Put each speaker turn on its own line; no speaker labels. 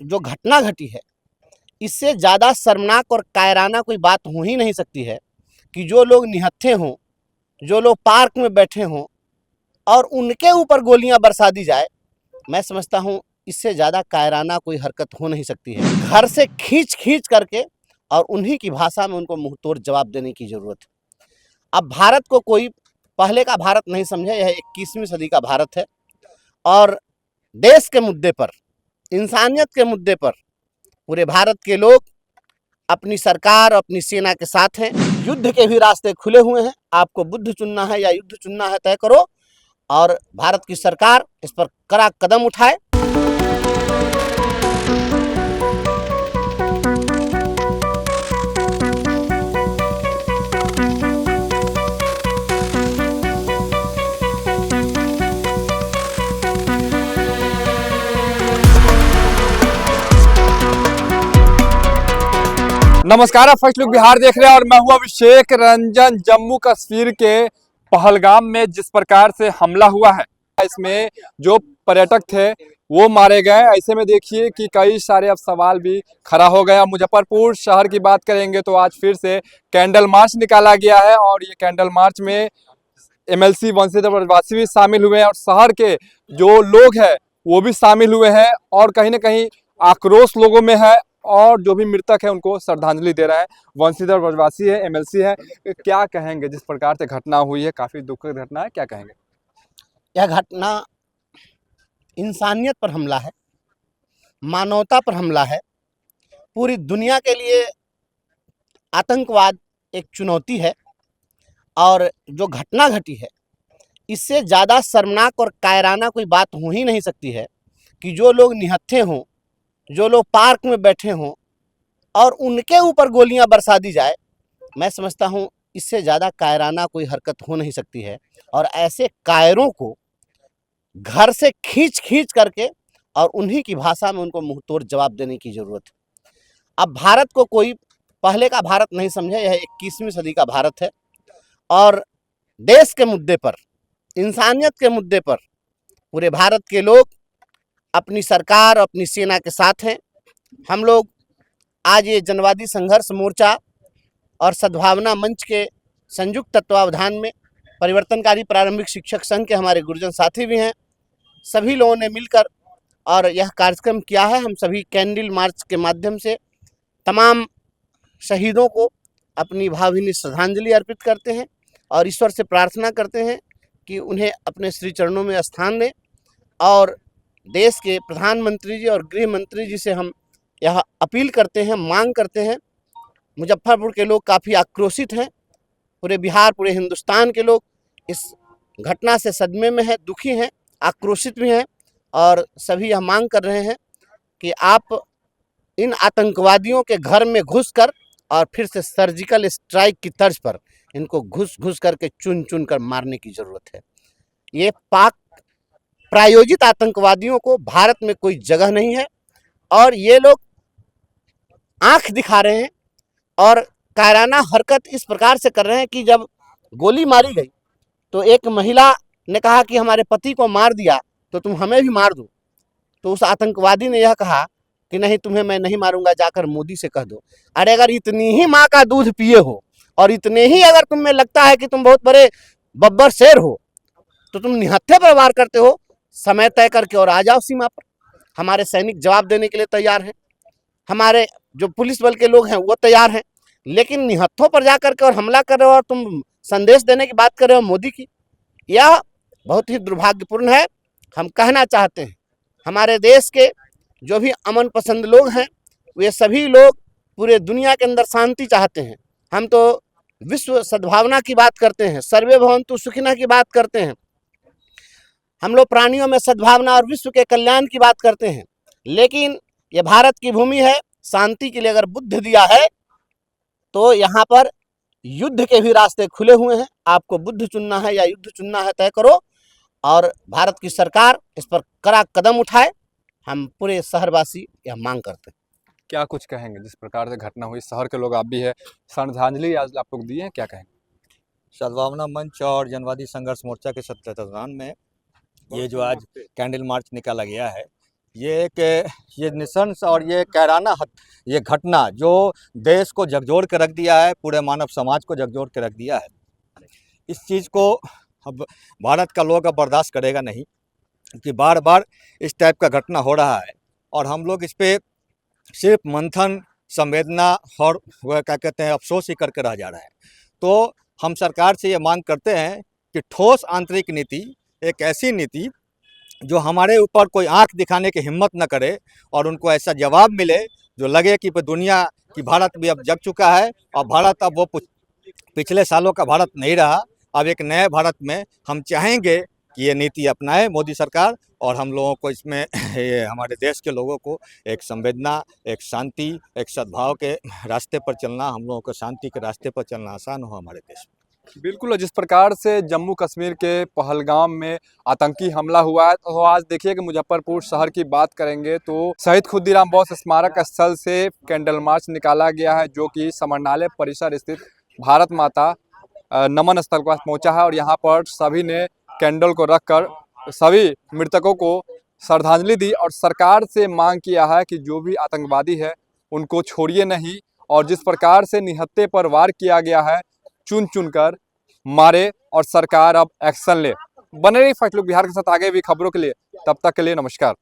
जो घटना घटी है, इससे ज़्यादा शर्मनाक और कायराना कोई बात हो ही नहीं सकती है कि जो लोग निहत्थे हों, जो लोग पार्क में बैठे हों और उनके ऊपर गोलियां बरसा दी जाए। मैं समझता हूं इससे ज़्यादा कायराना कोई हरकत हो नहीं सकती है। घर से खींच खींच करके और उन्हीं की भाषा में उनको मुंहतोड़ जवाब देने की ज़रूरत है। अब भारत को कोई पहले का भारत नहीं समझे, यह 21वीं सदी का भारत है और देश के मुद्दे पर, इंसानियत के मुद्दे पर पूरे भारत के लोग अपनी सरकार, अपनी सेना के साथ हैं। युद्ध के भी रास्ते खुले हुए हैं। आपको बुद्ध चुनना है या युद्ध चुनना है, तय करो और भारत की सरकार इस पर कड़ा कदम उठाए।
नमस्कार, आप फर्स्ट लुक बिहार देख रहे हैं और मैं हूं अभिषेक रंजन। जम्मू कश्मीर के पहलगाम में जिस प्रकार से हमला हुआ है, इसमें जो पर्यटक थे वो मारे गए। ऐसे में देखिए कि कई सारे अब सवाल भी खड़ा हो गया। मुजफ्फरपुर शहर की बात करेंगे तो आज फिर से कैंडल मार्च निकाला गया है और ये कैंडल मार्च में MLC वंशीधर ब्रजवासी भी शामिल हुए हैं और शहर के जो लोग हैं वो भी शामिल हुए हैं और कहीं ना कहीं आक्रोश लोगों में है और जो भी मृतक है उनको श्रद्धांजलि दे रहा है। वंशीधर ब्रजवासी है, MLC है, क्या कहेंगे जिस प्रकार से घटना हुई है? काफी दुखद घटना है, क्या कहेंगे?
यह घटना इंसानियत पर हमला है, मानवता पर हमला है। पूरी दुनिया के लिए आतंकवाद एक चुनौती है और जो घटना घटी है, इससे ज़्यादा शर्मनाक और कायराना कोई बात हो ही नहीं सकती है कि जो लोग निहत्थे हों, जो लोग पार्क में बैठे हों और उनके ऊपर गोलियां बरसा दी जाए। मैं समझता हूं इससे ज़्यादा कायराना कोई हरकत हो नहीं सकती है और ऐसे कायरों को घर से खींच खींच करके और उन्हीं की भाषा में उनको मुंहतोड़ जवाब देने की ज़रूरत है। अब भारत को कोई पहले का भारत नहीं समझे, यह 21वीं सदी का भारत है और देश के मुद्दे पर, इंसानियत के मुद्दे पर पूरे भारत के लोग अपनी सरकार, अपनी सेना के साथ हैं। हम लोग आज ये जनवादी संघर्ष मोर्चा और सद्भावना मंच के संयुक्त तत्वावधान में परिवर्तनकारी प्रारंभिक शिक्षक संघ के हमारे गुरुजन साथी भी हैं। सभी लोगों ने मिलकर और यह कार्यक्रम किया है। हम सभी कैंडल मार्च के माध्यम से तमाम शहीदों को अपनी भावभीनी श्रद्धांजलि अर्पित करते हैं और ईश्वर से प्रार्थना करते हैं कि उन्हें अपने श्री चरणों में स्थान दें। और देश के प्रधानमंत्री जी और गृह मंत्री जी से हम यह अपील करते हैं, मांग करते हैं। मुजफ्फरपुर के लोग काफ़ी आक्रोशित हैं, पूरे बिहार, पूरे हिंदुस्तान के लोग इस घटना से सदमे में हैं, दुखी हैं, आक्रोशित भी हैं और सभी यह मांग कर रहे हैं कि आप इन आतंकवादियों के घर में घुसकर और फिर से सर्जिकल स्ट्राइक की तर्ज पर इनको घुस घुस करके चुन चुन कर मारने की ज़रूरत है। ये पाक प्रायोजित आतंकवादियों को भारत में कोई जगह नहीं है और ये लोग आंख दिखा रहे हैं और कायराना हरकत इस प्रकार से कर रहे हैं कि जब गोली मारी गई तो एक महिला ने कहा कि हमारे पति को मार दिया तो तुम हमें भी मार दो। तो उस आतंकवादी ने यह कहा कि नहीं, तुम्हें मैं नहीं मारूंगा, जाकर मोदी से कह दो। अरे अगर इतनी ही माँ का दूध पिए हो और इतने ही अगर तुम्हें लगता है कि तुम बहुत बड़े बब्बर शेर हो तो तुम निहत्थे पर वार करते हो। समय तय करके और आ जाओ सीमा पर। हमारे सैनिक जवाब देने के लिए तैयार हैं, हमारे जो पुलिस बल के लोग हैं वो तैयार हैं, लेकिन निहत्थों पर जा करके और हमला कर रहे हो और तुम संदेश देने की बात कर रहे हो मोदी की। यह बहुत ही दुर्भाग्यपूर्ण है। हम कहना चाहते हैं हमारे देश के जो भी अमन पसंद लोग हैं, वे सभी लोग पूरे दुनिया के अंदर शांति चाहते हैं। हम तो विश्व सद्भावना की बात करते हैं, सर्वे भवन्तु सुखिनः की बात करते हैं, हम लोग प्राणियों में सद्भावना और विश्व के कल्याण की बात करते हैं। लेकिन ये भारत की भूमि है, शांति के लिए अगर बुद्ध दिया है तो यहाँ पर युद्ध के भी रास्ते खुले हुए हैं। आपको बुद्ध चुनना है या युद्ध चुनना है, तय करो और भारत की सरकार इस पर कड़ा कदम उठाए। हम पूरे शहरवासी यह मांग करते हैं।
क्या कुछ कहेंगे जिस प्रकार से घटना हुई? शहर के लोग आप भी है, श्रद्धांजलि आज आप लोग दिए हैं, क्या कहेंगे?
सद्भावना मंच और जनवादी संघर्ष मोर्चा के तत्वावधान में ये जो आज कैंडल मार्च निकाला गया है, ये निशंस और ये कैराना ये घटना जो देश को झकझोर के रख दिया है, पूरे मानव समाज को झकझोर के रख दिया है। इस चीज़ को अब भारत का लोग अब बर्दाश्त करेगा नहीं कि बार बार इस टाइप का घटना हो रहा है, और हम लोग इस पे सिर्फ मंथन, संवेदना और वह क्या कहते हैं अफसोस ही करके रह जा रहा है। तो हम सरकार से ये मांग करते हैं कि ठोस आंतरिक नीति, एक ऐसी नीति जो हमारे ऊपर कोई आंख दिखाने की हिम्मत न करे और उनको ऐसा जवाब मिले जो लगे कि दुनिया की भारत भी अब जग चुका है और भारत अब वो पिछले सालों का भारत नहीं रहा। अब एक नए भारत में हम चाहेंगे कि ये नीति अपनाए मोदी सरकार, और हम लोगों को इसमें ये हमारे देश के लोगों को एक संवेदना, एक शांति, एक सद्भाव के रास्ते पर चलना, हम लोगों को शांति के रास्ते पर चलना आसान हो हमारे देश में।
बिल्कुल, जिस प्रकार से जम्मू कश्मीर के पहलगाम में आतंकी हमला हुआ है, तो आज देखिए कि मुजफ्फरपुर शहर की बात करेंगे तो शहीद खुदीराम बोस स्मारक स्थल से कैंडल मार्च निकाला गया है, जो कि समरनालय परिसर स्थित भारत माता नमन स्थल के पास पहुंचा है। और यहाँ पर सभी ने कैंडल को रखकर सभी मृतकों को श्रद्धांजलि दी और सरकार से मांग किया है कि जो भी आतंकवादी है उनको छोड़िए नहीं, और जिस प्रकार से निहत्थे पर वार किया गया है, चुन चुन कर मारे, और सरकार अब एक्शन ले। बने रही फर्स्ट लुक बिहार के साथ आगे भी खबरों के लिए, तब तक के लिए नमस्कार।